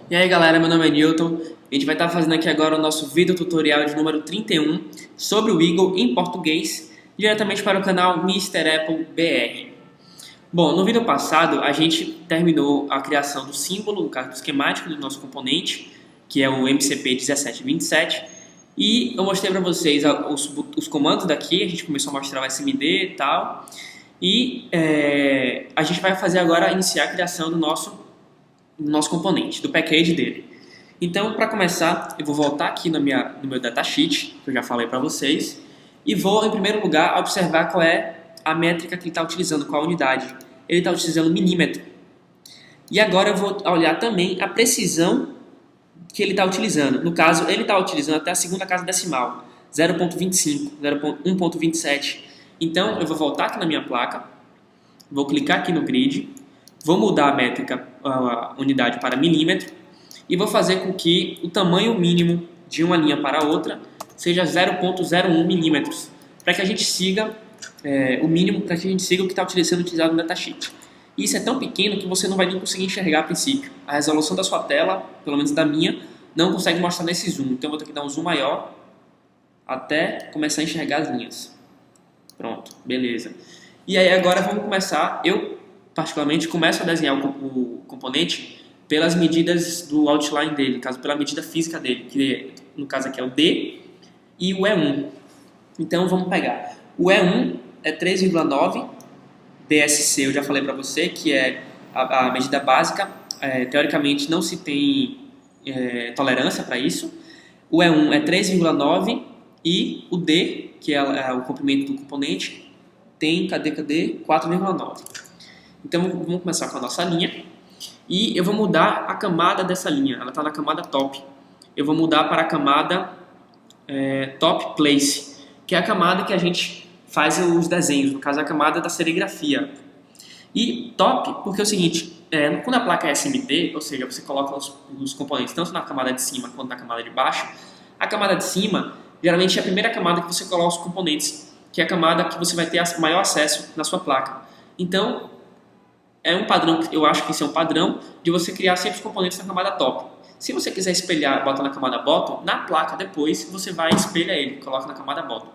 E aí galera, meu nome é Newton. A gente vai estar fazendo aqui agora o nosso vídeo tutorial de número 31 sobre o Eagle em português, diretamente para o canal Mr. Apple BR. Bom, no vídeo passado a gente terminou a criação do símbolo, no caso do esquemático do nosso componente, que é o MCP 1727, e eu mostrei para vocês os comandos daqui. A gente começou a mostrar o SMD e tal, e a gente vai fazer agora, iniciar a criação do nosso componente, do package dele. Então, para começar, eu vou voltar aqui no meu datasheet, que eu já falei para vocês, e vou, em primeiro lugar, observar qual é a métrica que ele está utilizando, qual a unidade. Ele está utilizando milímetro. E agora eu vou olhar também a precisão que ele está utilizando. No caso, ele está utilizando até a segunda casa decimal, 0.25, 1.27. Então, eu vou voltar aqui na minha placa, vou clicar aqui no grid, vou mudar a métrica, a unidade para milímetro, e vou fazer com que o tamanho mínimo de uma linha para a outra seja 0.01 milímetros, para que a gente siga o mínimo, para que a gente siga o que está sendo utilizado no datasheet. Isso é tão pequeno que você não vai nem conseguir enxergar a princípio. A resolução da sua tela, pelo menos da minha, não consegue mostrar nesse zoom. Então eu vou ter que dar um zoom maior até começar a enxergar as linhas. Pronto, beleza. E aí agora vamos começar. Eu particularmente começo a desenhar o componente pelas medidas do outline dele, no caso pela medida física dele, que no caso aqui é o D e o E1. Então vamos pegar. O E1 é 3,9 DSC, eu já falei para você que é a medida básica. Teoricamente não se tem tolerância para isso. O E1 é 3,9 e o D, que é o comprimento do componente, tem, cadê, 4,9. Então vamos começar com a nossa linha. E eu vou mudar a camada dessa linha. Ela está na camada top. Eu vou mudar para a camada top place, que é a camada que a gente faz os desenhos. No caso, a camada da serigrafia. E top, porque é o seguinte, quando a placa é SMD, ou seja, você coloca os componentes tanto na camada de cima quanto na camada de baixo, a camada de cima, geralmente é a primeira camada que você coloca os componentes, que é a camada que você vai ter maior acesso na sua placa. Então, é um padrão, eu acho que isso é um padrão de você criar sempre os componentes na camada top. Se você quiser espelhar, bota na camada bottom, na placa depois você vai e espelha ele, coloca na camada bottom.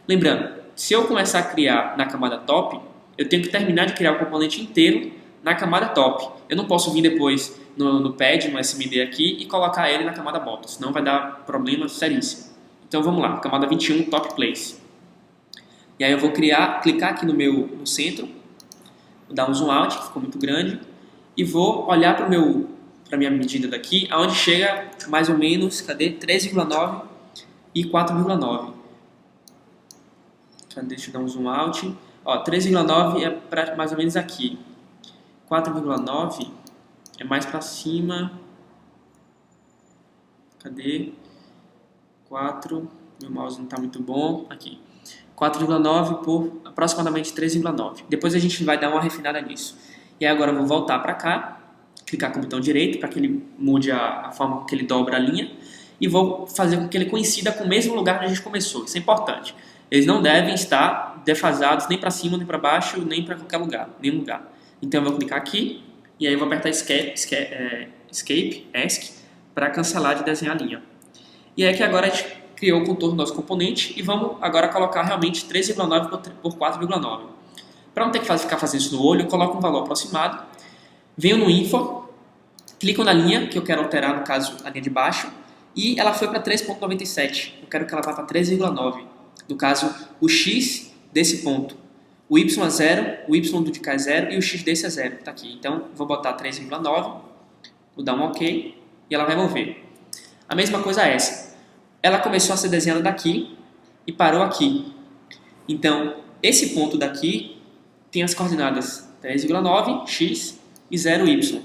Lembrando, se eu começar a criar na camada top, eu tenho que terminar de criar o componente inteiro na camada top. Eu não posso vir depois no pad, no SMD aqui, e colocar ele na camada bottom, senão vai dar problema seríssimo. Então vamos lá, camada 21, top place. E aí eu vou clicar aqui no centro, vou dar um zoom out, que ficou muito grande, e vou olhar para a minha medida daqui, aonde chega mais ou menos, 3,9 e 4,9. Deixa eu dar um zoom out. 3,9 é para mais ou menos aqui. 4,9 é mais para cima. 4, meu mouse não está muito bom. Aqui. 4,9 por aproximadamente 3,9. Depois a gente vai dar uma refinada nisso. E aí agora eu vou voltar para cá, clicar com o botão direito para que ele mude a forma que ele dobra a linha, e vou fazer com que ele coincida com o mesmo lugar onde a gente começou. Isso é importante. Eles não devem estar defasados nem para cima, nem para baixo, nem para qualquer lugar, nenhum lugar. Então eu vou clicar aqui e aí eu vou apertar Escape, ESC, para cancelar de desenhar a linha. E aí que agora a gente criou o contorno do nosso componente e vamos agora colocar realmente 3,9 por 4,9. Para não ter que ficar fazendo isso no olho, eu coloco um valor aproximado, venho no Info, clico na linha que eu quero alterar, no caso a linha de baixo, e ela foi para 3,97. Eu quero que ela vá para 3,9. No caso, o X desse ponto. O Y é 0, o Y do de cá é 0 e o X desse é 0. Está aqui. Então, vou botar 3,9, vou dar um OK e ela vai mover. A mesma coisa essa. Ela começou a ser desenhada daqui e parou aqui. Então, esse ponto daqui tem as coordenadas 3,9, X e 0, Y.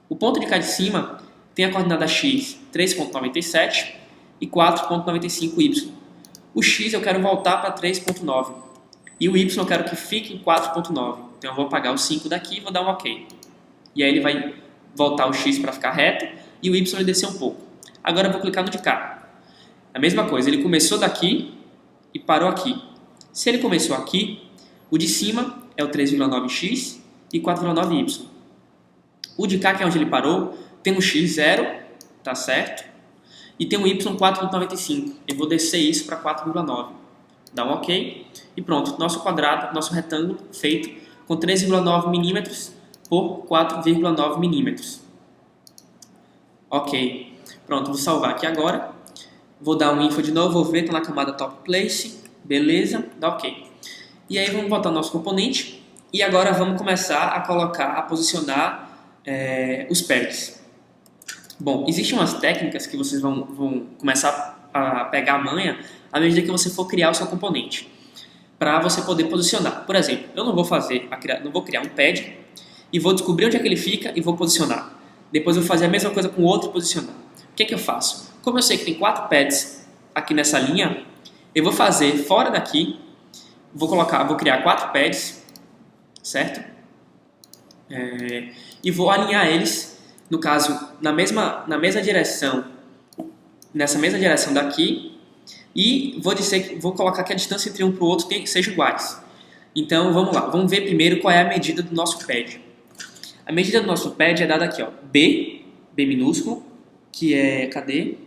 O ponto de cá de cima tem a coordenada X 3,97 e 4,95, Y. O X eu quero voltar para 3,9 e o Y eu quero que fique em 4,9. Então eu vou apagar o 5 daqui e vou dar um OK. E aí ele vai voltar o X para ficar reto e o Y vai descer um pouco. Agora eu vou clicar no de cá. A mesma coisa, ele começou daqui e parou aqui. Se ele começou aqui, o de cima é o 3,9x e 4,9y. O de cá, que é onde ele parou, tem um x0, tá certo? E tem um y 4,95. Eu vou descer isso para 4,9. Dá um ok. E pronto, nosso quadrado, nosso retângulo feito com 3,9 milímetros por 4,9 milímetros. Ok. Pronto, vou salvar aqui agora. Vou dar um info de novo, vou ver, tá na camada top place. Beleza, dá ok. E aí vamos botar o nosso componente. E agora vamos começar a colocar, a posicionar os pads. Bom, existem umas técnicas que vocês vão começar a pegar a manha à medida que você for criar o seu componente, para você poder posicionar. Por exemplo, eu não vou criar um pad e vou descobrir onde é que ele fica e vou posicionar. Depois eu vou fazer a mesma coisa com o outro e posicionar. O que é que eu faço? Como eu sei que tem 4 pads aqui nessa linha, eu vou fazer fora daqui, vou criar 4 pads, certo? E vou alinhar eles, no caso, na mesma direção, nessa mesma direção daqui, e vou colocar que a distância entre um para o outro seja iguais. Então, vamos lá, vamos ver primeiro qual é a medida do nosso pad. A medida do nosso pad é dada aqui, ó, B minúsculo, que é, cadê?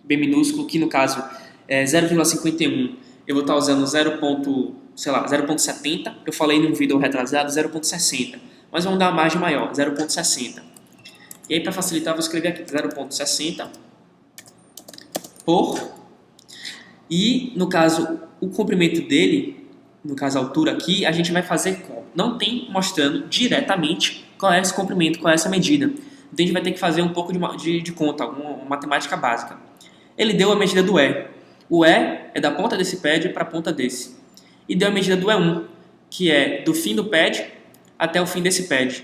B minúsculo, que no caso é 0,51, eu vou estar usando 0,70, eu falei num vídeo retrasado 0,60, mas vamos dar uma margem maior, 0,60. E aí, para facilitar, eu vou escrever aqui 0,60 por... E, no caso, o comprimento dele, no caso a altura aqui, a gente vai fazer como? Não tem mostrando diretamente qual é esse comprimento, qual é essa medida. Então a gente vai ter que fazer um pouco de conta, alguma matemática básica. Ele deu a medida do E. O E é da ponta desse pad para a ponta desse. E deu a medida do E1, que é do fim do pad até o fim desse pad.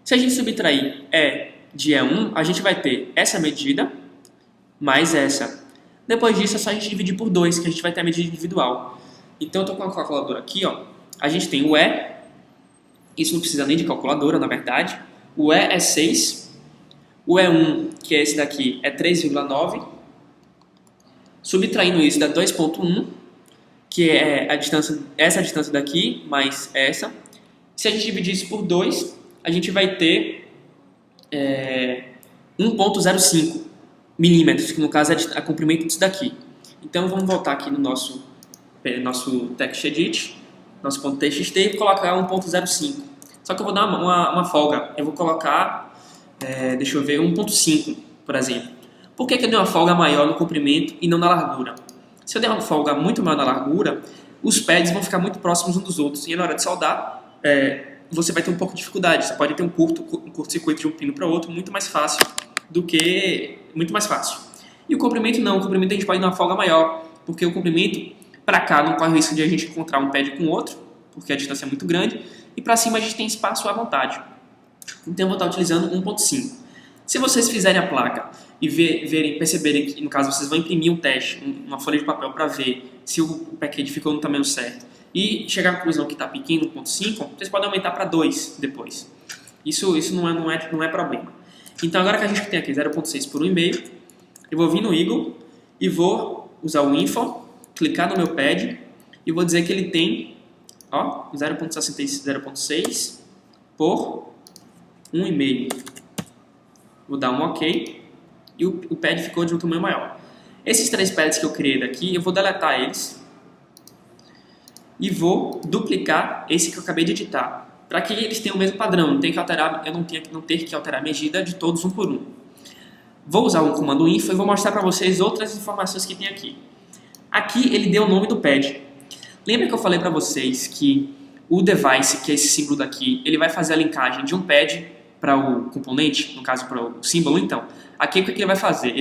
Se a gente subtrair E de E1, a gente vai ter essa medida mais essa. Depois disso é só a gente dividir por 2, que a gente vai ter a medida individual. Então eu estou com a calculadora aqui, ó. A gente tem o E, isso não precisa nem de calculadora, na verdade. O E é 6, o E1, que é esse daqui, é 3,9. Subtraindo isso dá 2,1, que é essa distância daqui, mais essa. Se a gente dividir isso por 2, a gente vai ter 1,05 milímetros, que no caso é o comprimento disso daqui. Então vamos voltar aqui no nosso text edit, nosso ponto .txt, e colocar 1,05. Só que eu vou dar uma folga, eu vou colocar, deixa eu ver, 1,5, por exemplo. Por que eu dei uma folga maior no comprimento e não na largura? Se eu der uma folga muito maior na largura, os pads vão ficar muito próximos uns dos outros, e na hora de soldar, você vai ter um pouco de dificuldade. Você pode ter um curto-circuito de um pino para o outro muito mais fácil. E o comprimento não, o comprimento a gente pode dar uma folga maior, porque o comprimento para cá não corre o risco de a gente encontrar um pad com o outro, porque a distância é muito grande, e para cima a gente tem espaço à vontade. Então eu vou estar utilizando 1,5. Se vocês fizerem a placa e perceberem que, no caso, vocês vão imprimir um teste, uma folha de papel para ver se o package ficou no tamanho certo, e chegar à conclusão que está pequeno, 1,5, vocês podem aumentar para 2 depois. Isso não é problema. Então agora que a gente tem aqui 0,6 por 1,5, eu vou vir no Eagle e vou usar o info, clicar no meu pad e vou dizer que ele tem 0,6 por 1,5. Vou dar um OK e o pad ficou de um tamanho maior. Esses 3 pads que eu criei daqui, eu vou deletar eles e vou duplicar esse que eu acabei de editar, para que eles tenham o mesmo padrão, eu não ter que alterar a medida de todos um por um. Vou usar o comando info e vou mostrar para vocês outras informações que tem aqui. Aqui ele deu o nome do pad. Lembra que eu falei para vocês que o device, que é esse símbolo daqui, ele vai fazer a linkagem de um pad para o componente, no caso para o símbolo? Então, aqui o que ele vai fazer?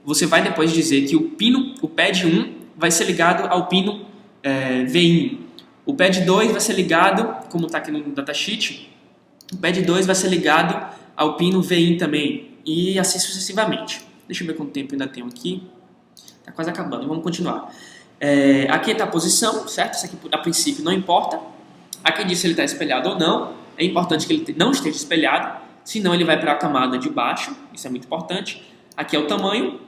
Você vai depois dizer que o pad 1 vai ser ligado ao pino VIN. O pad 2 vai ser ligado, como está aqui no datasheet, o pad 2 vai ser ligado ao pino VIN também, e assim sucessivamente. Deixa eu ver quanto tempo ainda tenho aqui. Está quase acabando, vamos continuar. Aqui está a posição, certo? Isso aqui a princípio não importa. Aqui diz se ele está espelhado ou não. É importante que ele não esteja espelhado, senão ele vai para a camada de baixo, isso é muito importante. Aqui é o tamanho,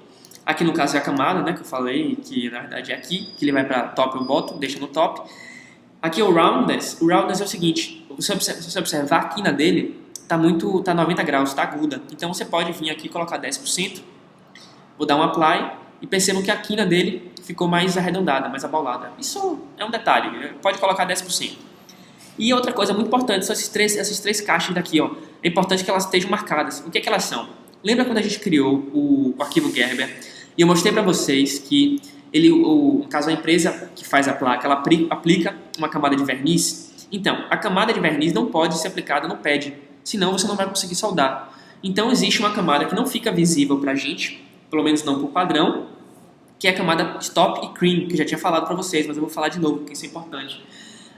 aqui no caso é a camada, né, que eu falei, que na verdade é aqui, que ele vai para top ou bottom, deixa no top. Aqui é o roundness é o seguinte, se você observar a quina dele, tá 90 graus, tá aguda. Então você pode vir aqui e colocar 10%. Vou dar um apply e percebam que a quina dele ficou mais arredondada, mais abaulada. Isso é um detalhe, pode colocar 10%. E outra coisa muito importante são essas três caixas daqui, ó. É importante que elas estejam marcadas. O que é que elas são? Lembra quando a gente criou o arquivo Gerber e eu mostrei para vocês que no caso a empresa que faz a placa, ela aplica uma camada de verniz? Então, a camada de verniz não pode ser aplicada no pad, senão você não vai conseguir soldar. Então existe uma camada que não fica visível para a gente, pelo menos não por padrão, que é a camada Stop e Cream, que eu já tinha falado para vocês, mas eu vou falar de novo, porque isso é importante.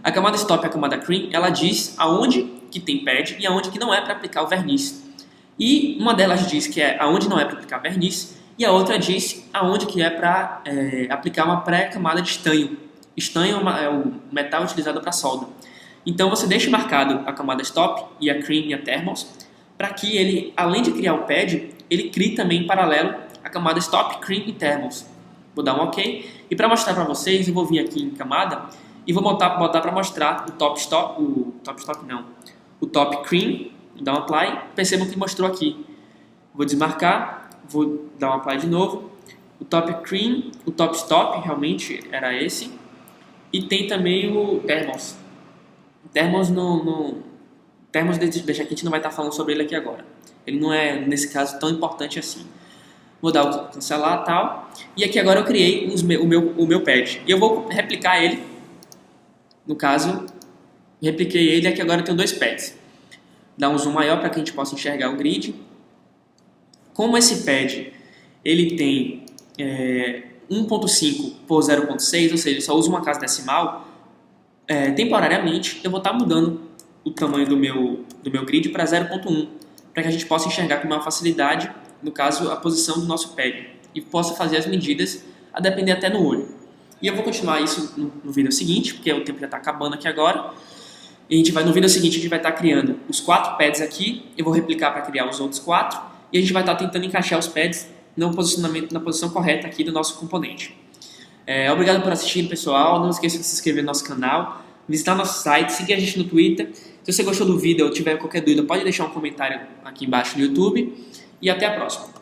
A camada Stop e a camada Cream, ela diz aonde que tem pad e aonde que não é para aplicar o verniz. E uma delas diz que é aonde não é para aplicar verniz, e a outra diz aonde que é para aplicar uma pré-camada de estanho. Estanho é o metal utilizado para solda. Então você deixa marcado a camada Stop e a Cream e a Thermals, para que ele, além de criar o pad, ele crie também em paralelo a camada Stop, Cream e Thermals. Vou dar um OK. E para mostrar para vocês, eu vou vir aqui em camada e vou botar para mostrar o Top Cream, dar um Apply. Percebam que mostrou aqui. Vou desmarcar, vou dar um Apply de novo. O Top Cream, o Top Stop, realmente era esse. E tem também o Thermals. Thermals deixa que a gente não vai estar falando sobre ele aqui agora. Ele não é, nesse caso, tão importante assim. Vou dar o cancelar e tal. E aqui agora eu criei o meu pad. E eu vou replicar ele. No caso, repliquei ele e aqui agora eu tenho dois pads. Dá um zoom maior para que a gente possa enxergar o grid. Como esse pad ele tem 1.5 por 0.6, ou seja, ele só usa uma casa decimal, temporariamente eu vou estar mudando o tamanho do meu grid para 0.1, para que a gente possa enxergar com maior facilidade, no caso, a posição do nosso pad, e possa fazer as medidas a depender até no olho. E eu vou continuar isso no vídeo seguinte, porque o tempo já está acabando aqui agora. E no vídeo seguinte a gente vai estar criando os 4 pads aqui, eu vou replicar para criar os outros 4, e a gente vai estar tentando encaixar os pads no posicionamento, na posição correta aqui do nosso componente. Obrigado por assistir, pessoal. Não esqueça de se inscrever no nosso canal, visitar nosso site, seguir a gente no Twitter. Se você gostou do vídeo ou tiver qualquer dúvida, pode deixar um comentário aqui embaixo no YouTube. E até a próxima.